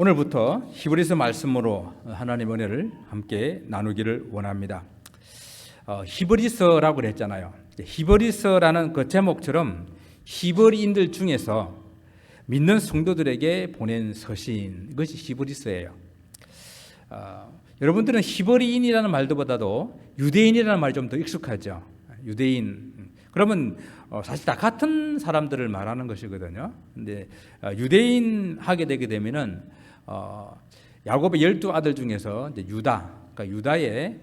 오늘부터 히브리서 말씀으로 하나님의 은혜를 함께 나누기를 원합니다. 히브리서라고 그랬잖아요. 히브리서라는 그 제목처럼 히브리인들 중에서 믿는 성도들에게 보낸 서신, 이것이 히브리서예요. 여러분들은 히브리인이라는 말보다도 유대인이라는 말이 좀 더 익숙하죠. 유대인. 그러면 사실 다 같은 사람들을 말하는 것이거든요. 근데 유대인 하게 되게 되면은 야곱의 12아들 중에서 이제 유다, 그러니까 유다의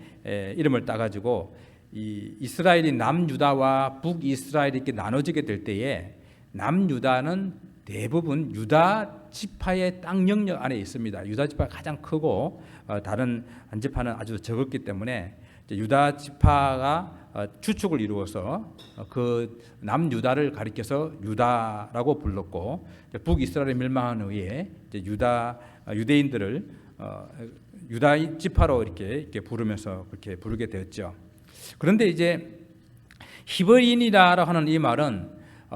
이름을 따가지고 이 이스라엘이 남유다와 북이스라엘이 이렇게 나눠지게 될 때에 남유다는 대부분 유다 지파의 땅 영역 안에 있습니다. 유다 지파가 가장 크고 다른 한 지파는 아주 적었기 때문에 유다 지파가 주축을 이루어서 그 남유다를 가리켜서 유다라고 불렀고, 북이스라엘의 멸망한 후에 유대인들을 유다 지파로 이렇게 부르면서 그렇게 부르게 되었죠. 그런데 이제 히브리인이라고 하는 이 말은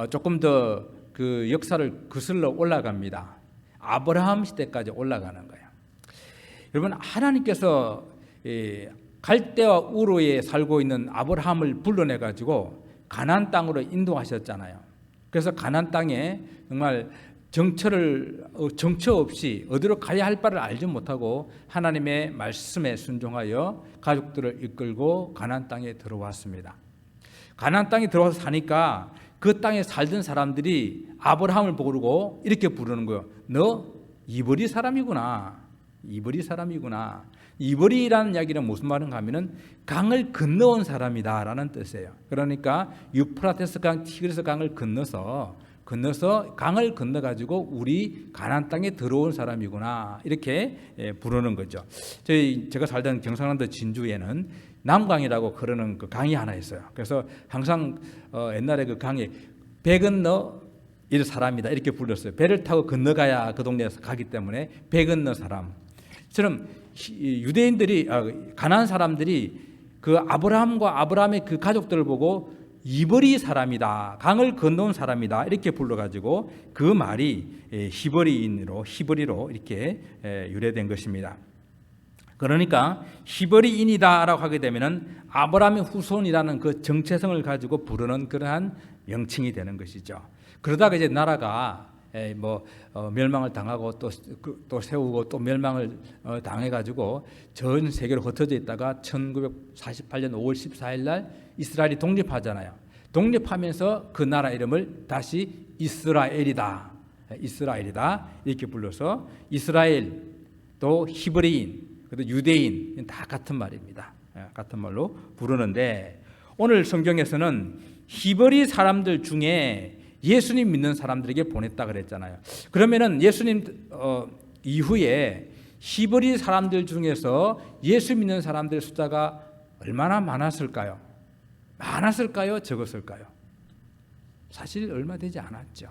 조금 더 그 역사를 거슬러 올라갑니다. 아브라함 시대까지 올라가는 거예요. 여러분, 하나님께서 갈대와 우르에 살고 있는 아브라함을 불러내 가지고 가나안 땅으로 인도하셨잖아요. 그래서 가나안 땅에 정말 정처 없이 어디로 가야 할 바를 알지 못하고 하나님의 말씀에 순종하여 가족들을 이끌고 가나안 땅에 들어왔습니다. 가나안 땅에 들어와서 사니까 그 땅에 살던 사람들이 아브라함을 부르고 이렇게 부르는 거예요. 너 이브리 사람이구나. 이브리 사람이구나. 이브리라는 이야기는 무슨 말인가 하면은 강을 건너온 사람이다라는 뜻이에요. 그러니까 유프라테스 강, 티그리스 강을 건너서 강을 건너 가지고 우리 가나안 땅에 들어온 사람이구나, 이렇게 부르는 거죠. 제가 살던 경상남도 진주에는 남강이라고 그러는 그 강이 하나 있어요. 그래서 항상 옛날에 그 강에 배 건너 이 사람이다 이렇게 불렀어요. 배를 타고 건너가야 그 동네에서 가기 때문에 배 건너 사람처럼 유대인들이 가나안 사람들이 그 아브라함의 그 가족들을 보고 이브리 사람이다, 강을 건너온 사람이다 이렇게 불러가지고 그 말이 히브리로 이렇게 유래된 것입니다. 그러니까 히브리인이다라고 하게 되면은 아브라함의 후손이라는 그 정체성을 가지고 부르는 그러한 명칭이 되는 것이죠. 그러다가 이제 나라가 멸망을 당하고 또 세우고 또 멸망을 당해가지고 전 세계로 흩어져 있다가 1948년 5월 14일 날 이스라엘이 독립하잖아요. 독립하면서 그 나라 이름을 다시 이스라엘이다 이렇게 불러서 이스라엘, 또 히브리인, 그리고 유대인 다 같은 말입니다. 같은 말로 부르는데, 오늘 성경에서는 히브리 사람들 중에 예수님 믿는 사람들에게 보냈다 그랬잖아요. 그러면은 예수님 이후에 히브리 사람들 중에서 예수 믿는 사람들의 숫자가 얼마나 많았을까요? 많았을까요? 적었을까요? 사실 얼마 되지 않았죠.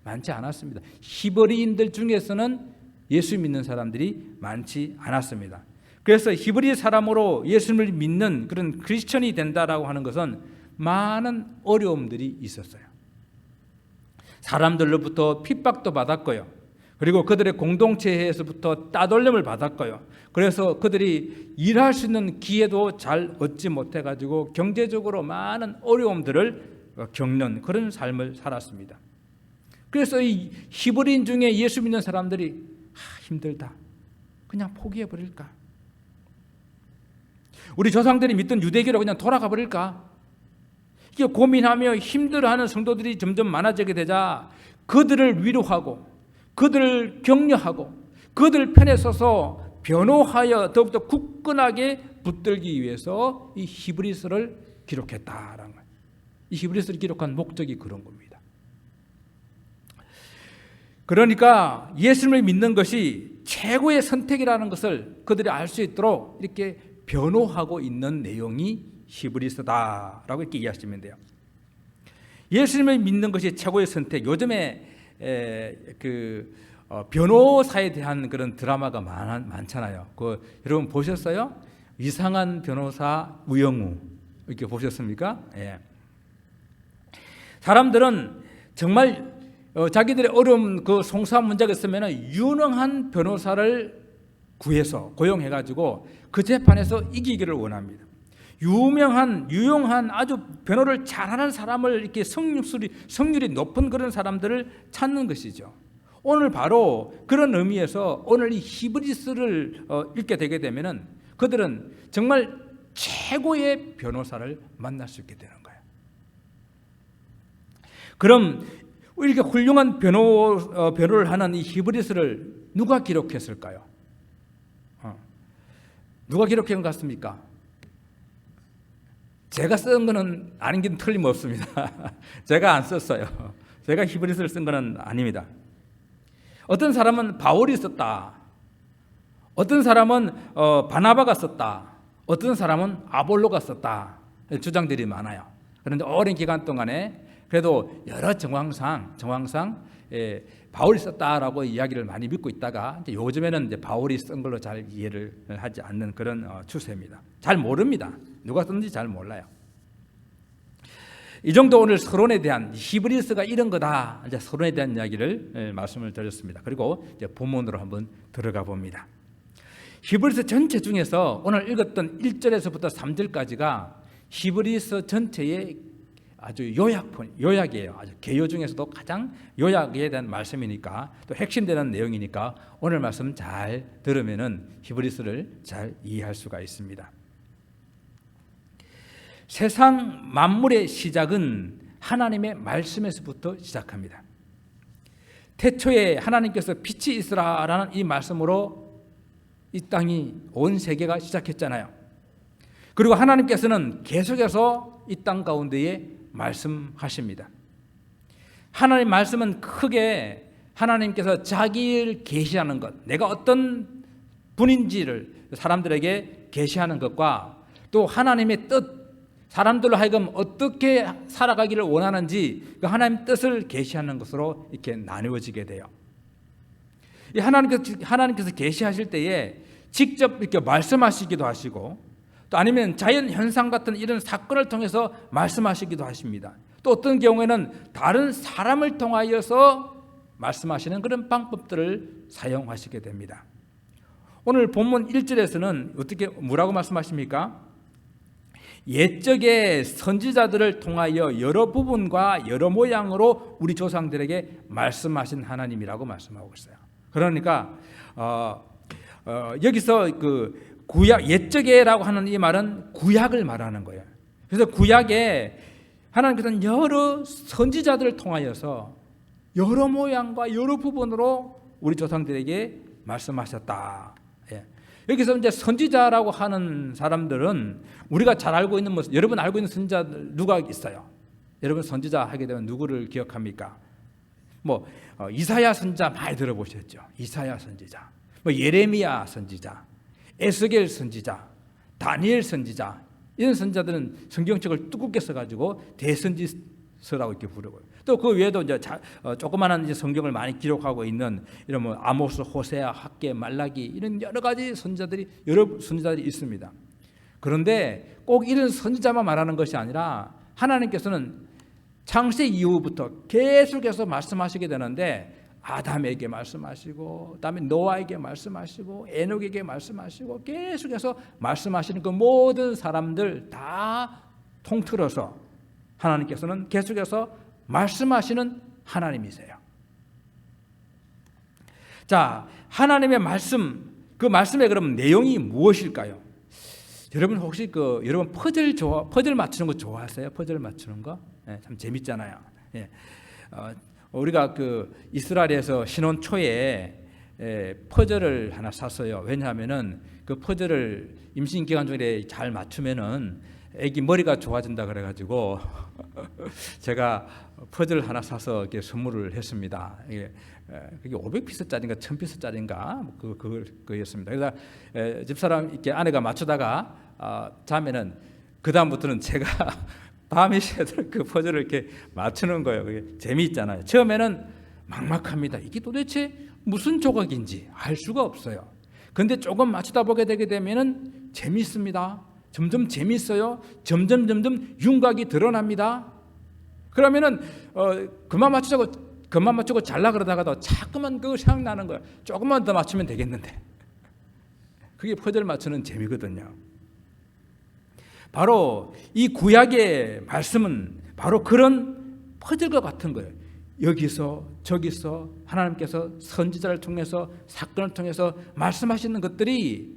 많지 않았습니다. 히브리인들 중에서는 예수 믿는 사람들이 많지 않았습니다. 그래서 히브리 사람으로 예수님을 믿는 그런 크리스천이 된다라고 하는 것은 많은 어려움들이 있었어요. 사람들로부터 핍박도 받았고요. 그리고 그들의 공동체에서부터 따돌림을 받았고요. 그래서 그들이 일할 수 있는 기회도 잘 얻지 못해가지고 경제적으로 많은 어려움들을 겪는 그런 삶을 살았습니다. 그래서 이 히브리인 중에 예수 믿는 사람들이 힘들다, 그냥 포기해 버릴까? 우리 조상들이 믿던 유대교로 그냥 돌아가 버릴까? 이게 고민하며 힘들어하는 성도들이 점점 많아지게 되자 그들을 위로하고 그들을 격려하고 그들 편에 서서 변호하여 더욱더 굳건하게 붙들기 위해서 이 히브리서를 기록했다라는 거예요. 이 히브리서를 기록한 목적이 그런 겁니다. 그러니까 예수님을 믿는 것이 최고의 선택이라는 것을 그들이 알 수 있도록 이렇게 변호하고 있는 내용이 히브리서다라고 이렇게 이해하시면 돼요. 예수님을 믿는 것이 최고의 선택. 요즘에 변호사에 대한 그런 드라마가 많잖아요. 여러분 보셨어요? 이상한 변호사 우영우 이렇게 보셨습니까? 예. 사람들은 정말 자기들의 어려운 그 송사한 문제가 있으면 유능한 변호사를 구해서 고용해가지고 그 재판에서 이기기를 원합니다. 유용한 아주 변호를 잘하는 사람을 이렇게 성률이 높은 그런 사람들을 찾는 것이죠. 오늘 바로 그런 의미에서 오늘 이 히브리스를 읽게 되게 되면은 그들은 정말 최고의 변호사를 만날 수 있게 되는 거예요. 그럼 이렇게 훌륭한 변호를 하는 이 히브리스를 누가 기록했을까요? 누가 기록한 것 같습니까? 제가 쓴 거는 아닌 게 틀림없습니다. 제가 안 썼어요. 제가 히브리스를 쓴 거는 아닙니다. 어떤 사람은 바울이 썼다. 어떤 사람은 바나바가 썼다. 어떤 사람은 아볼로가 썼다. 주장들이 많아요. 그런데 오랜 기간 동안에 그래도 여러 정황상 바울이 썼다라고 이야기를 많이 믿고 있다가 이제 요즘에는 이제 바울이 쓴 걸로 잘 이해를 하지 않는 그런 추세입니다. 잘 모릅니다. 누가 썼는지 잘 몰라요. 이 정도 오늘 서론에 대한 히브리스가 이런 거다. 이제 서론에 대한 이야기를 말씀을 드렸습니다. 그리고 이제 본문으로 한번 들어가 봅니다. 히브리서 전체 중에서 오늘 읽었던 1절에서부터 3절까지가 히브리서 전체의 아주 요약이에요. 아주 개요 중에서도 가장 요약에 대한 말씀이니까 또 핵심되는 내용이니까 오늘 말씀 잘 들으면은 히브리서를 잘 이해할 수가 있습니다. 세상 만물의 시작은 하나님의 말씀에서부터 시작합니다. 태초에 하나님께서 빛이 있으라라는 이 말씀으로 이 땅이 온 세계가 시작했잖아요. 그리고 하나님께서는 계속해서 이 땅 가운데에 말씀하십니다. 하나님 말씀은 크게 하나님께서 자기를 계시하는 것, 내가 어떤 분인지를 사람들에게 계시하는 것과 또 하나님의 뜻, 사람들로 하여금 어떻게 살아가기를 원하는지 그 하나님의 뜻을 계시하는 것으로 이렇게 나누어지게 돼요. 하나님께서 계시하실 때에 직접 이렇게 말씀하시기도 하시고 또 아니면 자연 현상 같은 이런 사건을 통해서 말씀하시기도 하십니다. 또 어떤 경우에는 다른 사람을 통하여서 말씀하시는 그런 방법들을 사용하시게 됩니다. 오늘 본문 1절에서는 어떻게 뭐라고 말씀하십니까? 옛적의 선지자들을 통하여 여러 부분과 여러 모양으로 우리 조상들에게 말씀하신 하나님이라고 말씀하고 있어요. 그러니까 여기서 그 구약, 옛적에라고 하는 이 말은 구약을 말하는 거예요. 그래서 구약에 하나님께서는 여러 선지자들을 통하여서 여러 모양과 여러 부분으로 우리 조상들에게 말씀하셨다. 예. 여기서 이제 선지자라고 하는 사람들은 우리가 잘 알고 있는 여러분 알고 있는 선지자 누가 있어요? 여러분 선지자 하게 되면 누구를 기억합니까? 이사야 선지자 많이 들어보셨죠? 이사야 선지자, 예레미야 선지자, 에스겔 선지자, 다니엘 선지자, 이런 선지자들은 성경책을 두껍게 써가지고 대선지서라고 이렇게 부르고요. 또 그 외에도 이제 조그마한 이제 성경을 많이 기록하고 있는 이런 아모스, 호세아, 학개, 말라기 이런 여러 가지 여러 선지자들이 있습니다. 그런데 꼭 이런 선지자만 말하는 것이 아니라 하나님께서는 창세 이후부터 계속해서 말씀하시게 되는데 아담에게 말씀하시고 그다음에 노아에게 말씀하시고 에녹에게 말씀하시고 계속해서 말씀하시는 그 모든 사람들 다 통틀어서 하나님께서는 계속해서 말씀하시는 하나님이세요. 자, 하나님의 말씀, 그 말씀의 그럼 내용이 무엇일까요? 여러분 혹시 여러분 퍼즐 맞추는 거 좋아하세요? 퍼즐 맞추는 거? 네, 참 재밌잖아요. 예. 우리가 이스라엘에서 신혼 초에 퍼즐을 하나 샀어요. 왜냐하면은 그 퍼즐을 임신 기간 중에 잘 맞추면은 아기 머리가 좋아진다 그래가지고 제가 퍼즐 하나 사서 이렇게 선물을 했습니다. 그게 500피스짜리인가 1000피스짜리인가 그였습니다. 그래서 집사람 이렇게 아내가 맞추다가 자면은 그 다음부터는 제가 밤이 새도록 그 퍼즐을 이렇게 맞추는 거예요. 그게 재미있잖아요. 처음에는 막막합니다. 이게 도대체 무슨 조각인지 알 수가 없어요. 근데 조금 맞추다 보게 되게 되면은 재미있습니다. 점점 재미있어요. 점점 윤곽이 드러납니다. 그러면은 그만 맞추자고 그만 맞추고 잘라 그러다가도 자꾸만 그거 생각나는 거야. 조금만 더 맞추면 되겠는데. 그게 퍼즐 맞추는 재미거든요. 바로 이 구약의 말씀은 바로 그런 퍼즐과 같은 거예요. 여기서 저기서 하나님께서 선지자를 통해서 사건을 통해서 말씀하시는 것들이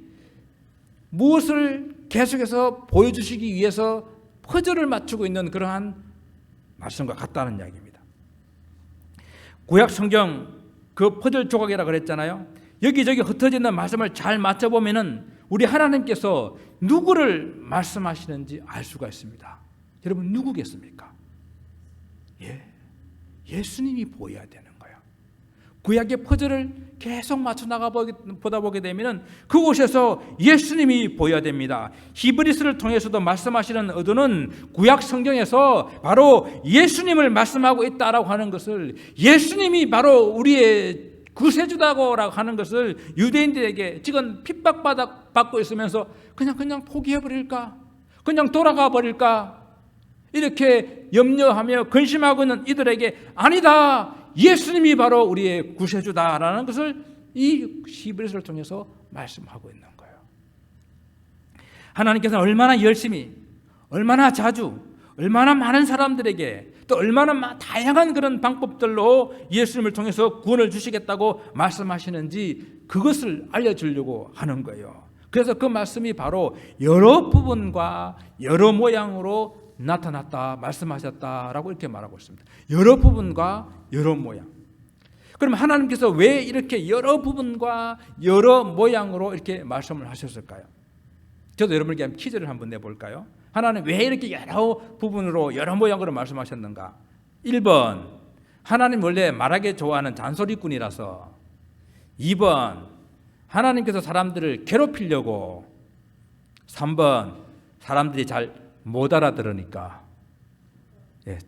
무엇을 계속해서 보여주시기 위해서 퍼즐을 맞추고 있는 그러한 말씀과 같다는 이야기입니다. 구약 성경 그 퍼즐 조각이라 그랬잖아요. 여기저기 흩어져 있는 말씀을 잘 맞춰보면은 우리 하나님께서 누구를 말씀하시는지 알 수가 있습니다. 여러분 누구겠습니까? 예수님이 보여야 되는 거예요. 구약의 퍼즐을 계속 맞춰 나가 보다 보게 되면은 그곳에서 예수님이 보여야 됩니다. 히브리서를 통해서도 말씀하시는 의도는 구약 성경에서 바로 예수님을 말씀하고 있다라고 하는 것을, 예수님이 바로 우리의 구세주다고 하는 것을 유대인들에게 지금 핍박받고 있으면서 그냥 포기해버릴까? 그냥 돌아가 버릴까? 이렇게 염려하며 근심하고 있는 이들에게 아니다! 예수님이 바로 우리의 구세주다라는 것을 이 히브리서를 통해서 말씀하고 있는 거예요. 하나님께서는 얼마나 열심히, 얼마나 자주, 얼마나 많은 사람들에게 또 얼마나 다양한 그런 방법들로 예수님을 통해서 구원을 주시겠다고 말씀하시는지 그것을 알려주려고 하는 거예요. 그래서 그 말씀이 바로 여러 부분과 여러 모양으로 나타났다, 말씀하셨다라고 이렇게 말하고 있습니다. 여러 부분과 여러 모양. 그럼 하나님께서 왜 이렇게 여러 부분과 여러 모양으로 이렇게 말씀을 하셨을까요? 저도 여러분에게 퀴즈를 한번 내볼까요? 하나님 왜 이렇게 여러 부분으로 여러 모양으로 말씀하셨는가? 1번, 하나님 원래 말하기 좋아하는 잔소리꾼이라서. 2번, 하나님께서 사람들을 괴롭히려고. 3번, 사람들이 잘 못 알아들으니까.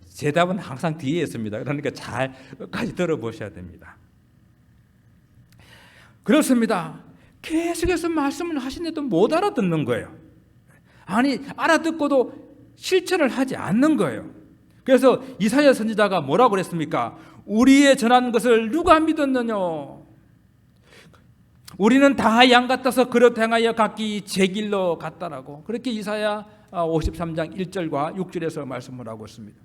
제 답은 항상 뒤에 있습니다. 그러니까 잘 끝까지 들어보셔야 됩니다. 그렇습니다. 계속해서 말씀을 하시는데도 못 알아듣는 거예요. 아니, 알아듣고도 실천을 하지 않는 거예요. 그래서 이사야 선지자가 뭐라고 그랬습니까? 우리의 전한 것을 누가 믿었느냐? 우리는 다 양 같아서 그릇 행하여 각기 제 길로 갔다라고. 그렇게 이사야 53장 1절과 6절에서 말씀을 하고 있습니다.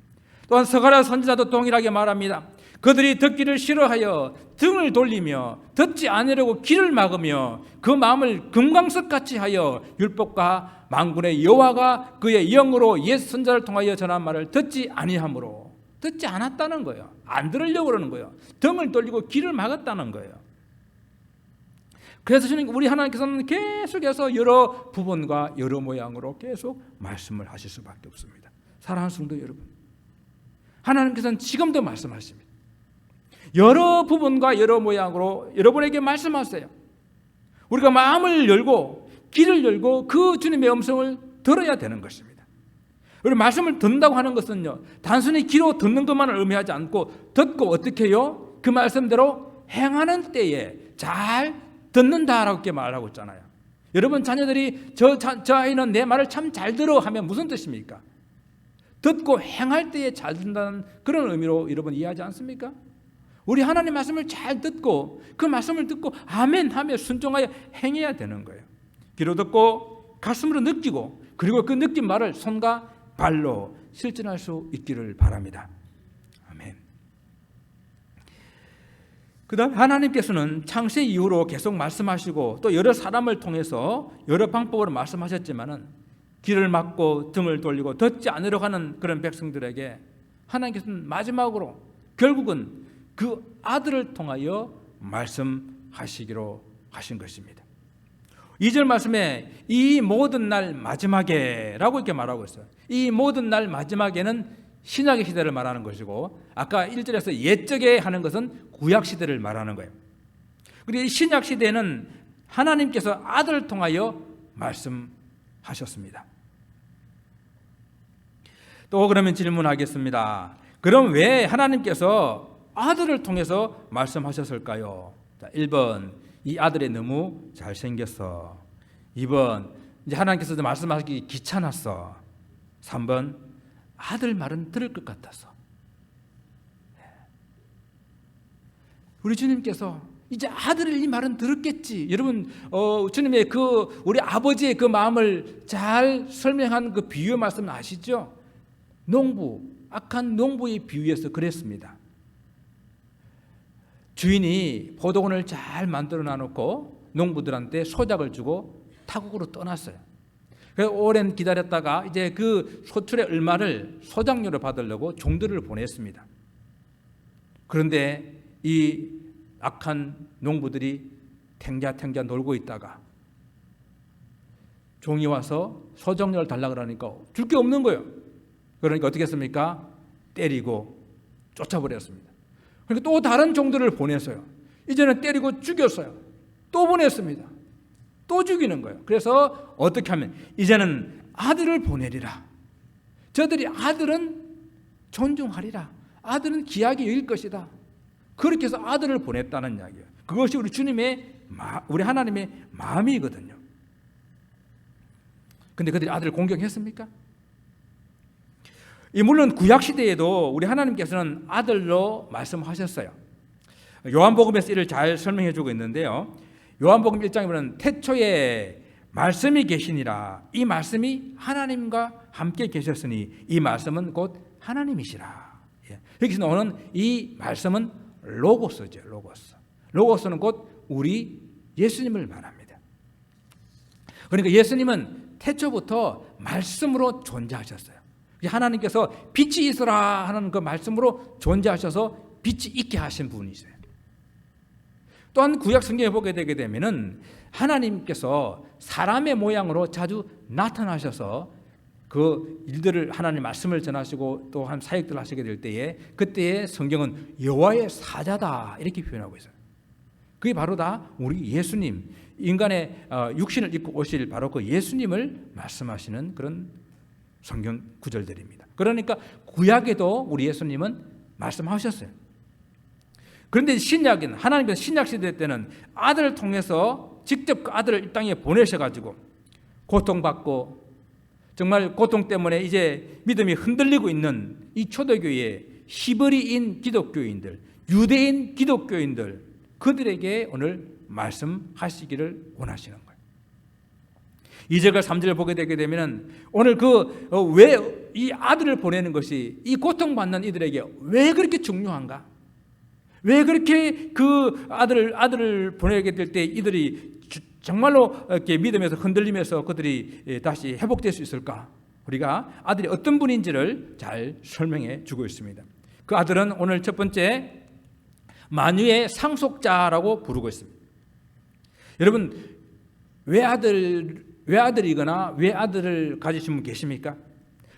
또한 스가랴 선지자도 동일하게 말합니다. 그들이 듣기를 싫어하여 등을 돌리며 듣지 않으려고 귀를 막으며 그 마음을 금광석같이 하여 율법과 만군의 여호와가 그의 영으로 옛 선지자를 통하여 전한 말을 듣지 아니하므로. 듣지 않았다는 거예요. 안 들으려고 그러는 거예요. 등을 돌리고 귀를 막았다는 거예요. 그래서 우리 하나님께서는 계속해서 여러 부분과 여러 모양으로 계속 말씀을 하실 수밖에 없습니다. 사랑하는 성도 여러분, 하나님께서는 지금도 말씀하십니다. 여러 부분과 여러 모양으로 여러분에게 말씀하세요. 우리가 마음을 열고 귀를 열고 그 주님의 음성을 들어야 되는 것입니다. 우리 말씀을 듣는다고 하는 것은요, 단순히 귀로 듣는 것만을 의미하지 않고 듣고 어떻게 해요? 그 말씀대로 행하는 때에 잘 듣는다라고 이렇게 말하고 있잖아요. 여러분 자녀들이 저 아이는 내 말을 참 잘 들어 하면 무슨 뜻입니까? 듣고 행할 때에 잘 듣는다는 그런 의미로 여러분 이해하지 않습니까? 우리 하나님 말씀을 잘 듣고 그 말씀을 듣고 아멘 하며 순종하여 행해야 되는 거예요. 귀로 듣고 가슴으로 느끼고 그리고 그 느낀 말을 손과 발로 실천할 수 있기를 바랍니다. 아멘. 그 다음 하나님께서는 창세 이후로 계속 말씀하시고 또 여러 사람을 통해서 여러 방법으로 말씀하셨지만은 귀를 막고 등을 돌리고 듣지 않으려고 하는 그런 백성들에게 하나님께서는 마지막으로 결국은 그 아들을 통하여 말씀하시기로 하신 것입니다. 2절 말씀에 이 모든 날 마지막에라고 이렇게 말하고 있어요. 이 모든 날 마지막에는 신약의 시대를 말하는 것이고 아까 1절에서 옛적에 하는 것은 구약 시대를 말하는 거예요. 그리고 이 신약 시대는 하나님께서 아들을 통하여 말씀하셨습니다. 또 그러면 질문하겠습니다. 그럼 왜 하나님께서 아들을 통해서 말씀하셨을까요? 1번, 이 아들이 너무 잘생겼어. 2번, 이제 하나님께서 말씀하시기 귀찮았어. 3번, 아들 말은 들을 것 같아서. 우리 주님께서 이제 아들의 이 말은 들었겠지. 여러분 주님의 우리 아버지의 그 마음을 잘 설명한 그 비유 말씀 아시죠? 악한 농부의 비유에서 그랬습니다. 주인이 포도원을 잘 만들어 놔놓고 농부들한테 소작을 주고 타국으로 떠났어요. 그래서 오랜 기다렸다가 이제 그 소출의 얼마를 소작료로 받으려고 종들을 보냈습니다. 그런데 이 악한 농부들이 탱자탱자 놀고 있다가 종이 와서 소작료를 달라고 그러니까 줄 게 없는 거예요. 그러니까 어떻게 했습니까? 때리고 쫓아버렸습니다. 그러니까 또 다른 종들을 보냈어요. 이제는 때리고 죽였어요. 또 보냈습니다. 또 죽이는 거예요. 그래서 어떻게 하면 이제는 아들을 보내리라. 저들이 아들은 존중하리라. 아들은 귀하게 여길 것이다. 그렇게 해서 아들을 보냈다는 이야기예요. 그것이 우리 하나님의 마음이거든요. 근데 그들이 아들을 공경했습니까? 물론 구약시대에도 우리 하나님께서는 아들로 말씀하셨어요. 요한복음에서 이를 잘 설명해 주고 있는데요. 요한복음 1장에 보면 태초에 말씀이 계시니라. 이 말씀이 하나님과 함께 계셨으니 이 말씀은 곧 하나님이시라. 여기서 나오는 이 말씀은 로고스죠. 로고스는 곧 우리 예수님을 말합니다. 그러니까 예수님은 태초부터 말씀으로 존재하셨어요. 하나님께서 빛이 있어라 하는 그 말씀으로 존재하셔서 빛이 있게 하신 분이세요. 또한 구약 성경에 보게 되게 되면은 하나님께서 사람의 모양으로 자주 나타나셔서 그 일들을 하나님 말씀을 전하시고 또 한 사역들을 하시게 될 때에 그때의 성경은 여호와의 사자다 이렇게 표현하고 있어요. 그게 바로 다 우리 예수님, 인간의 육신을 입고 오실 바로 그 예수님을 말씀하시는 그런 성경 구절들입니다. 그러니까 구약에도 우리 예수님은 말씀하셨어요. 그런데 신약은 하나님께서 신약 시대 때는 아들을 통해서 직접 그 아들을 이 땅에 보내셔가지고 고통받고 정말 고통 때문에 이제 믿음이 흔들리고 있는 이 초대교회 히브리인 기독교인들, 유대인 기독교인들 그들에게 오늘 말씀하시기를 원하시는 거예요. 2절과 3절을 보게 되게 되면 오늘 왜 이 아들을 보내는 것이 이 고통받는 이들에게 왜 그렇게 중요한가? 왜 그렇게 그 아들을 보내게 될 때 이들이 정말로 이렇게 믿음에서 흔들리면서 그들이 다시 회복될 수 있을까? 우리가 아들이 어떤 분인지를 잘 설명해 주고 있습니다. 그 아들은 오늘 첫 번째 만유의 상속자라고 부르고 있습니다. 여러분 외아들이거나 외아들을 가지신 분 계십니까?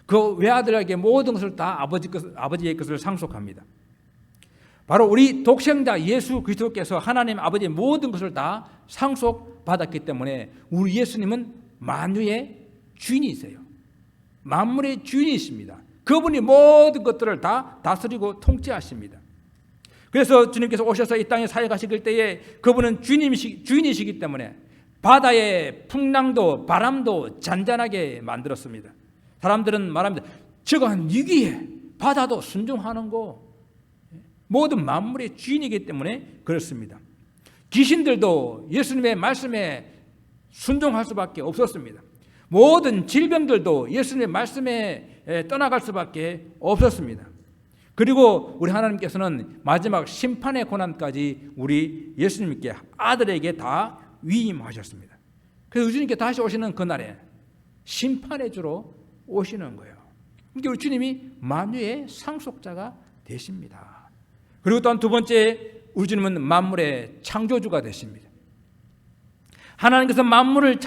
그 외아들에게 모든 것을 다 아버지의 것을 상속합니다. 바로 우리 독생자 예수 그리스도께서 하나님 아버지의 모든 것을 다 상속받았기 때문에 우리 예수님은 만유의 주인이세요. 만물의 주인이십니다. 그분이 모든 것들을 다 다스리고 통치하십니다. 그래서 주님께서 오셔서 이 땅에 사역하실 때에 그분은 주인이시기 때문에 바다의 풍랑도 바람도 잔잔하게 만들었습니다. 사람들은 말합니다. 저건 위기에 바다도 순종하는 거. 모든 만물의 주인이기 때문에 그렇습니다. 귀신들도 예수님의 말씀에 순종할 수밖에 없었습니다. 모든 질병들도 예수님의 말씀에 떠나갈 수밖에 없었습니다. 그리고 우리 하나님께서는 마지막 심판의 고난까지 우리 예수님께 아들에게 다 위임하셨습니다. 그래서 주님께 다시 오시는 그날에 심판의 주로 오시는 거예요. 그러니까 우리 주님이 만유의 상속자가 되십니다. 그리고 또한 두 번째 우리 주님은 만물의 창조주가 되십니다. 하나님께서 만물을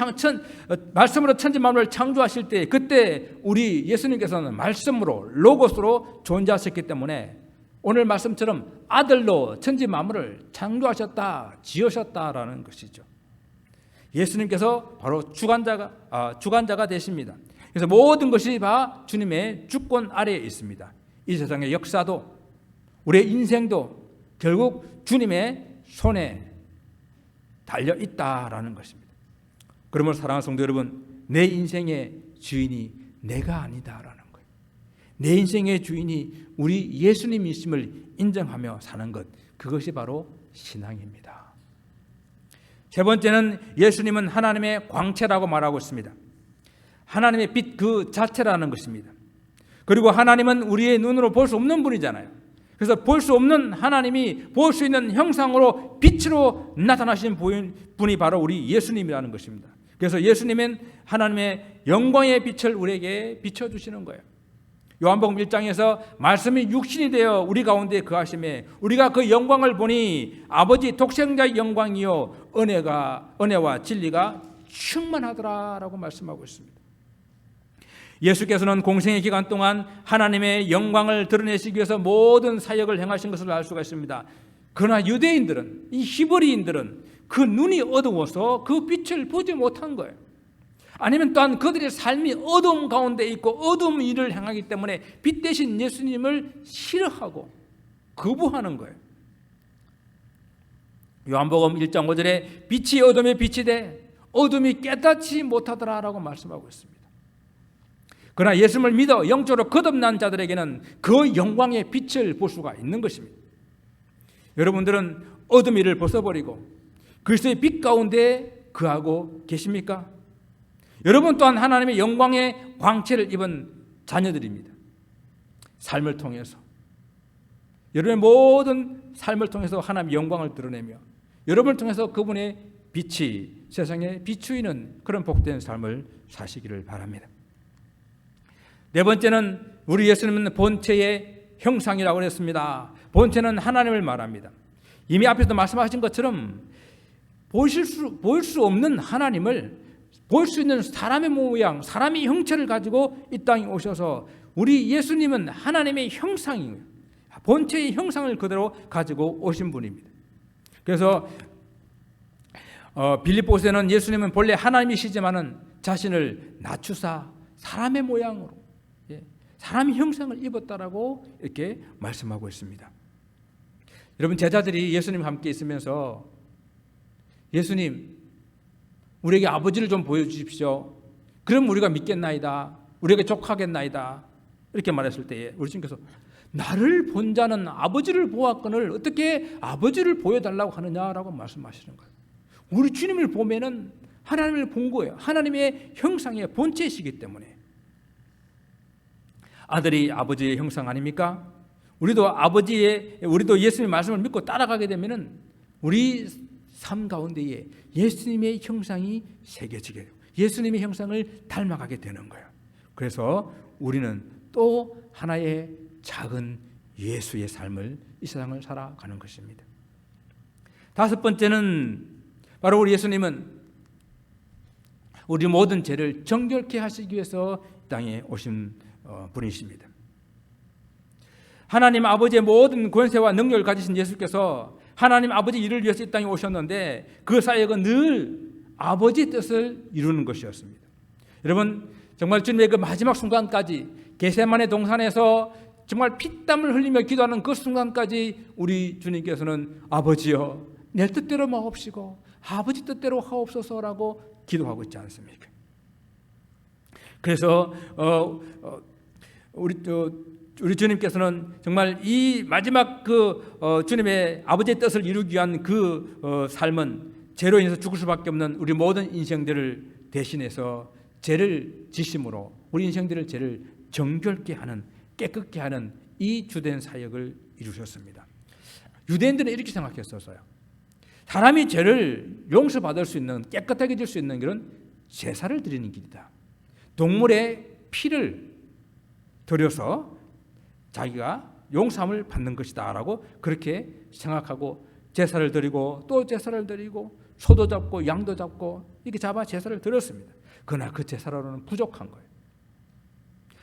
말씀으로 천지 만물을 창조하실 때 그때 우리 예수님께서는 말씀으로 로고스로 존재하셨기 때문에 오늘 말씀처럼 아들로 천지 만물을 창조하셨다, 지으셨다라는 것이죠. 예수님께서 바로 주관자가 되십니다. 그래서 모든 것이 다 주님의 주권 아래에 있습니다. 이 세상의 역사도 우리의 인생도 결국 주님의 손에 달려 있다라는 것입니다. 그러므로 사랑하는 성도 여러분, 내 인생의 주인이 내가 아니다라는 거예요. 내 인생의 주인이 우리 예수님이심을 인정하며 사는 것, 그것이 바로 신앙입니다. 세 번째는 예수님은 하나님의 광채라고 말하고 있습니다. 하나님의 빛 그 자체라는 것입니다. 그리고 하나님은 우리의 눈으로 볼 수 없는 분이잖아요. 그래서 볼 수 없는 하나님이 볼 수 있는 형상으로 빛으로 나타나신 분이 바로 우리 예수님이라는 것입니다. 그래서 예수님은 하나님의 영광의 빛을 우리에게 비춰주시는 거예요. 요한복음 1장에서 말씀이 육신이 되어 우리 가운데 거하심에 우리가 그 영광을 보니 아버지 독생자의 영광이요 은혜와 진리가 충만하더라라고 말씀하고 있습니다. 예수께서는 공생의 기간 동안 하나님의 영광을 드러내시기 위해서 모든 사역을 행하신 것을 알 수가 있습니다. 그러나 유대인들은, 이 히브리인들은 그 눈이 어두워서 그 빛을 보지 못한 거예요. 아니면 또한 그들의 삶이 어두움 가운데 있고 어두운 일을 행하기 때문에 빛 대신 예수님을 싫어하고 거부하는 거예요. 요한복음 1장 5절에 빛이 어둠에 빛이 돼 어둠이 깨닫지 못하더라라고 말씀하고 있습니다. 그러나 예수님을 믿어 영적으로 거듭난 자들에게는 그 영광의 빛을 볼 수가 있는 것입니다. 여러분들은 어둠 일을 벗어버리고 그리스도의 빛 가운데 거하고 계십니까? 여러분 또한 하나님의 영광의 광채를 입은 자녀들입니다. 삶을 통해서 여러분의 모든 삶을 통해서 하나님의 영광을 드러내며 여러분을 통해서 그분의 빛이 세상에 비추이는 그런 복된 삶을 사시기를 바랍니다. 네 번째는 우리 예수님은 본체의 형상이라고 했습니다. 본체는 하나님을 말합니다. 이미 앞에서 말씀하신 것처럼 보일 수 없는 하나님을 볼 수 있는 사람의 모양, 사람의 형체를 가지고 이 땅에 오셔서 우리 예수님은 하나님의 형상이에요. 본체의 형상을 그대로 가지고 오신 분입니다. 그래서 빌립보서에는 예수님은 본래 하나님이시지만은 자신을 낮추사 사람의 모양으로 사람의 형상을 입었다라고 이렇게 말씀하고 있습니다. 여러분 제자들이 예수님과 함께 있으면서 예수님 우리에게 아버지를 좀 보여주십시오. 그럼 우리가 믿겠나이다. 우리에게 족하겠나이다. 이렇게 말했을 때에 우리 주님께서 나를 본 자는 아버지를 보았거늘 어떻게 아버지를 보여달라고 하느냐라고 말씀하시는 거예요. 우리 주님을 보면은 하나님을 본 거예요. 하나님의 형상의 본체이시기 때문에. 아들이 아버지의 형상 아닙니까? 우리도 예수님의 말씀을 믿고 따라가게 되면은 우리 삶 가운데에 예수님의 형상이 새겨지게 돼요. 예수님의 형상을 닮아가게 되는 거예요. 그래서 우리는 또 하나의 작은 예수의 삶을 이 세상을 살아가는 것입니다. 다섯 번째는 바로 우리 예수님은 우리 모든 죄를 정결케 하시기 위해서 이 땅에 오신 분이십니다. 하나님 아버지의 모든 권세와 능력을 가지신 예수께서 하나님 아버지 일을 위해서 이 땅에 오셨는데 그 사역은 늘 아버지의 뜻을 이루는 것이었습니다. 여러분 정말 주님의 그 마지막 순간까지 겟세마네 동산에서 정말 피땀을 흘리며 기도하는 그 순간까지 우리 주님께서는 아버지여 내 뜻대로 마옵시고 아버지 뜻대로 하옵소서라고 기도하고 있지 않습니까? 그래서 우리 주님께서는 정말 이 마지막 주님의 아버지의 뜻을 이루기 위한 삶은 죄로 인해서 죽을 수밖에 없는 우리 모든 인생들을 대신해서 죄를 지심으로 우리 인생들을 죄를 정결케 하는 깨끗게 하는 이 주된 사역을 이루셨습니다. 유대인들은 이렇게 생각했었어요. 사람이 죄를 용서받을 수 있는 깨끗하게 될 수 있는 길은 제사를 드리는 길이다. 동물의 피를 들여서 자기가 용서함을 받는 것이다 라고 그렇게 생각하고 제사를 드리고 또 제사를 드리고 소도 잡고 양도 잡고 이렇게 잡아 제사를 드렸습니다. 그러나 그 제사로는 부족한 거예요.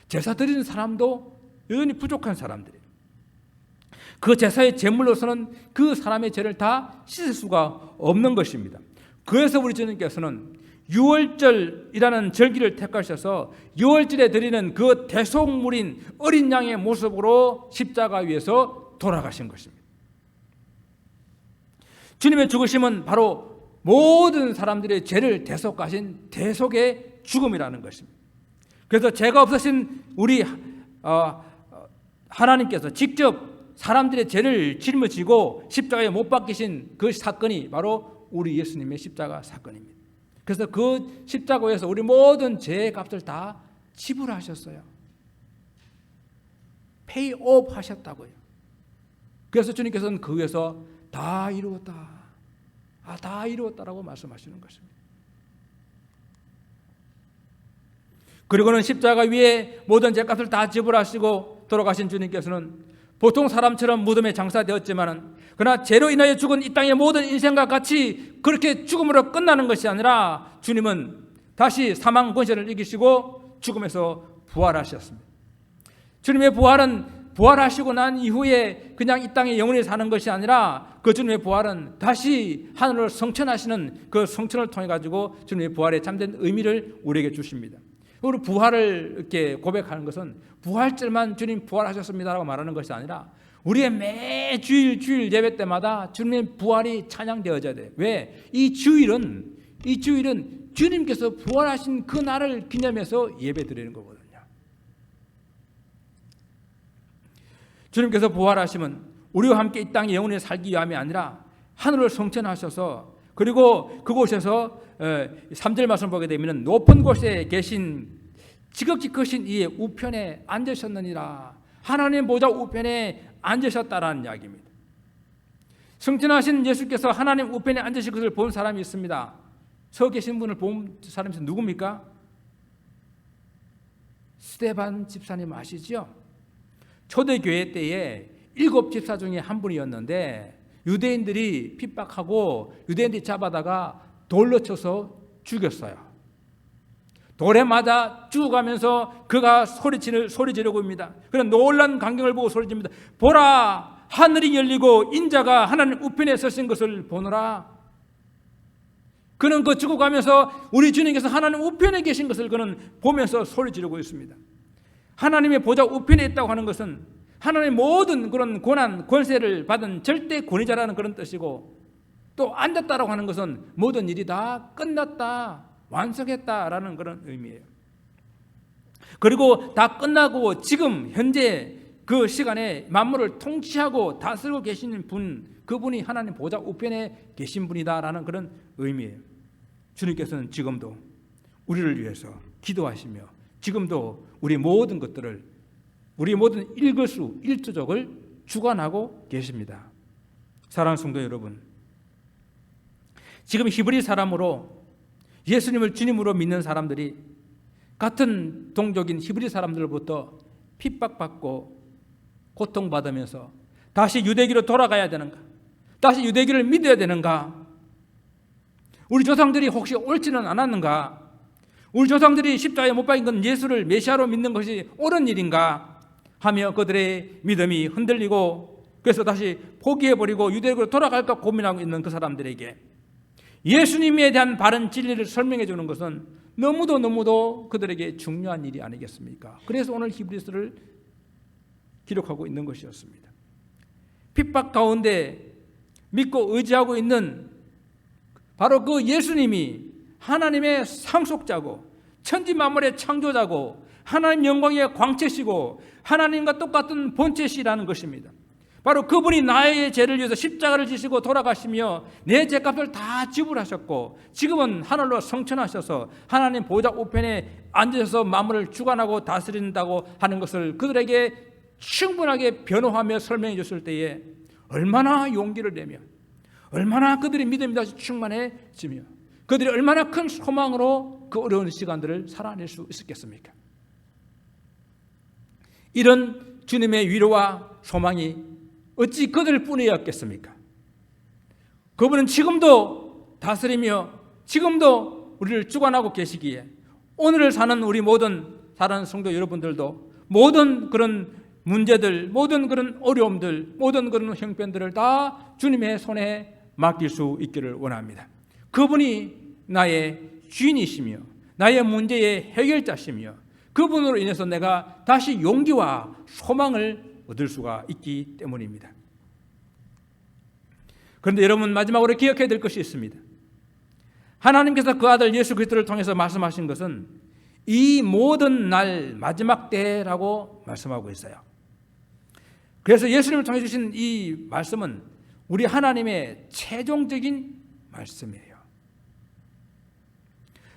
제사 드리는 사람도 여전히 부족한 사람들이에요. 그 제사의 제물로서는 그 사람의 죄를 다 씻을 수가 없는 것입니다. 그래서 우리 주님께서는 유월절이라는 절기를 택하셔서 유월절에 드리는 그 대속물인 어린 양의 모습으로 십자가 위에서 돌아가신 것입니다. 주님의 죽으심은 바로 모든 사람들의 죄를 대속하신 대속의 죽음이라는 것입니다. 그래서 죄가 없으신 우리 하나님께서 직접 사람들의 죄를 짊어지고 십자가에 못 박히신 그 사건이 바로 우리 예수님의 십자가 사건입니다. 그래서 그 십자가에서 우리 모든 죄의 값을 다 지불하셨어요. 페이 오프 하셨다고요. 그래서 주님께서는 그 위에서 다 이루었다. 다 이루었다라고 말씀하시는 것입니다. 그리고는 십자가 위에 모든 죄값을 다 지불하시고 돌아가신 주님께서는 보통 사람처럼 무덤에 장사되었지만 그러나 죄로 인하여 죽은 이 땅의 모든 인생과 같이 그렇게 죽음으로 끝나는 것이 아니라 주님은 다시 사망 권세를 이기시고 죽음에서 부활하셨습니다. 주님의 부활은 부활하시고 난 이후에 그냥 이 땅에 영원히 사는 것이 아니라 그 주님의 부활은 다시 하늘을 성천하시는 그 성천을 통해 가지고 주님의 부활의 참된 의미를 우리에게 주십니다. 우리 부활을 이렇게 고백하는 것은 부활절만 주님 부활하셨습니다라고 말하는 것이 아니라 우리의 매 주일 예배 때마다 주님의 부활이 찬양되어져야 돼요. 왜? 이 주일은 주님께서 부활하신 그 날을 기념해서 예배 드리는 거거든요. 주님께서 부활하시면 우리와 함께 이 땅에 영원히 살기 위함이 아니라 하늘을 성천하셔서 그리고 그곳에서 3절 말씀 보게 되면 높은 곳에 계신 지극히 크신 이의 우편에 앉으셨느니라. 하나님 보좌 우편에 앉으셨다라는 이야기입니다. 승천하신 예수께서 하나님 우편에 앉으신 것을 본 사람이 있습니다. 서 계신 분을 본 사람이 누굽니까? 스데반 집사님 아시죠? 초대교회 때에 7 집사 중에 한 분이었는데 유대인들이 핍박하고 유대인들이 잡아다가 돌로 쳐서 죽였어요. 돌에 맞아 죽어가면서 그가 소리 지르고 입니다. 그런 놀란 광경을 보고 소리 지릅니다. 보라, 하늘이 열리고 인자가 하나님 우편에 서신 것을 보노라. 그는 그 죽어가면서 우리 주님께서 하나님 우편에 계신 것을 그는 보면서 소리 지르고 있습니다. 하나님의 보좌 우편에 있다고 하는 것은 하나님의 모든 그런 고난, 권세를 받은 절대 권위자라는 그런 뜻이고 또 앉았다라고 하는 것은 모든 일이 다 끝났다, 완성했다라는 그런 의미예요. 그리고 다 끝나고 지금 현재 그 시간에 만물을 통치하고 다스리고 계시는 분, 그분이 하나님 보좌 우편에 계신 분이다라는 그런 의미예요. 주님께서는 지금도 우리를 위해서 기도하시며 지금도 우리 모든 것들을 우리 모든 일거수 일투족을 주관하고 계십니다. 사랑하는 성도 여러분, 지금 히브리 사람으로 예수님을 주님으로 믿는 사람들이 같은 동족인 히브리 사람들로부터 핍박받고 고통받으면서 다시 유대교로 돌아가야 되는가? 다시 유대교를 믿어야 되는가? 우리 조상들이 혹시 옳지는 않았는가? 우리 조상들이 십자가에 못 박힌 건 예수를 메시아로 믿는 것이 옳은 일인가? 하며 그들의 믿음이 흔들리고 그래서 다시 포기해버리고 유대교로 돌아갈까 고민하고 있는 그 사람들에게 예수님에 대한 바른 진리를 설명해 주는 것은 너무도 그들에게 중요한 일이 아니겠습니까? 그래서 오늘 히브리서를 기록하고 있는 것이었습니다. 핍박 가운데 믿고 의지하고 있는 바로 그 예수님이 하나님의 상속자고 천지 만물의 창조자고 하나님 영광의 광채시고 하나님과 똑같은 본체시라는 것입니다. 바로 그분이 나의 죄를 위해서 십자가를 지시고 돌아가시며 내 죄값을 다 지불하셨고 지금은 하늘로 성천하셔서 하나님 보좌 우편에 앉으셔서 만물을 주관하고 다스린다고 하는 것을 그들에게 충분하게 변호하며 설명해 줬을 때에 얼마나 용기를 내며 얼마나 그들의 믿음이 다시 충만해지며 그들이 얼마나 큰 소망으로 그 어려운 시간들을 살아낼 수 있었겠습니까? 이런 주님의 위로와 소망이 어찌 그들 뿐이었겠습니까? 그분은 지금도 다스리며 지금도 우리를 주관하고 계시기에 오늘을 사는 우리 모든 다른 성도 여러분들도 모든 그런 문제들, 모든 그런 어려움들, 모든 그런 형편들을 다 주님의 손에 맡길 수 있기를 원합니다. 그분이 나의 주인이시며 나의 문제의 해결자시며 그분으로 인해서 내가 다시 용기와 소망을 얻을 수가 있기 때문입니다. 그런데 여러분 마지막으로 기억해야 될 것이 있습니다. 하나님께서 그 아들 예수 그리스도를 통해서 말씀하신 것은 이 모든 날 마지막 때라고 말씀하고 있어요. 그래서 예수님을 통해 주신 이 말씀은 우리 하나님의 최종적인 말씀이에요.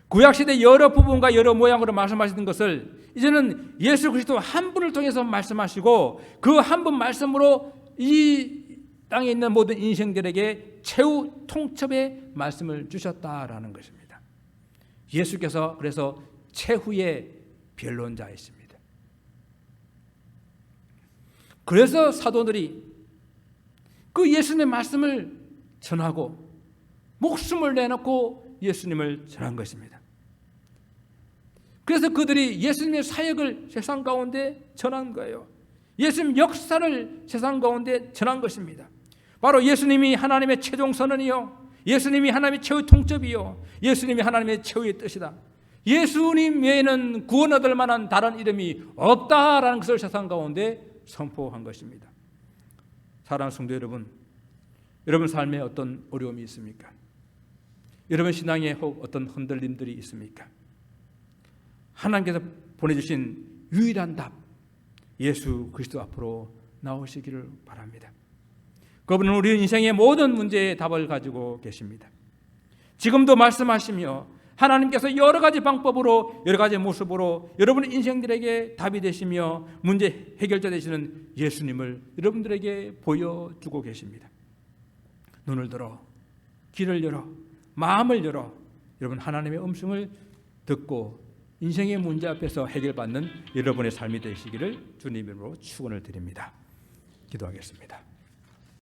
구약시대 여러 부분과 여러 모양으로 말씀하시는 것을 이제는 예수 그리스도 한 분을 통해서 말씀하시고 그 한 분 말씀으로 이 땅에 있는 모든 인생들에게 최후 통첩의 말씀을 주셨다라는 것입니다. 예수께서 그래서 최후의 변론자이십니다. 그래서 사도들이 그 예수님의 말씀을 전하고 목숨을 내놓고 예수님을 전한 것입니다. 그래서 그들이 예수님의 사역을 세상 가운데 전한 거예요. 예수님 역사를 세상 가운데 전한 것입니다. 바로 예수님이 하나님의 최종 선언이요, 예수님이 하나님의 최후의 통첩이요, 예수님이 하나님의 최후의 뜻이다. 예수님 외에는 구원 얻을 만한 다른 이름이 없다라는 것을 세상 가운데 선포한 것입니다. 사랑하는 성도 여러분, 여러분 삶에 어떤 어려움이 있습니까? 여러분 신앙에 혹 어떤 흔들림들이 있습니까? 하나님께서 보내주신 유일한 답, 예수 그리스도 앞으로 나오시기를 바랍니다. 그분은 우리 인생의 모든 문제의 답을 가지고 계십니다. 지금도 말씀하시며 하나님께서 여러 가지 방법으로 여러 가지 모습으로 여러분의 인생들에게 답이 되시며 문제 해결자 되시는 예수님을 여러분들에게 보여주고 계십니다. 눈을 들어, 귀를 열어, 마음을 열어 여러분 하나님의 음성을 듣고 인생의 문제 앞에서 해결받는 여러분의 삶이 되시기를 주님 이름으로 축원을 드립니다. 기도하겠습니다.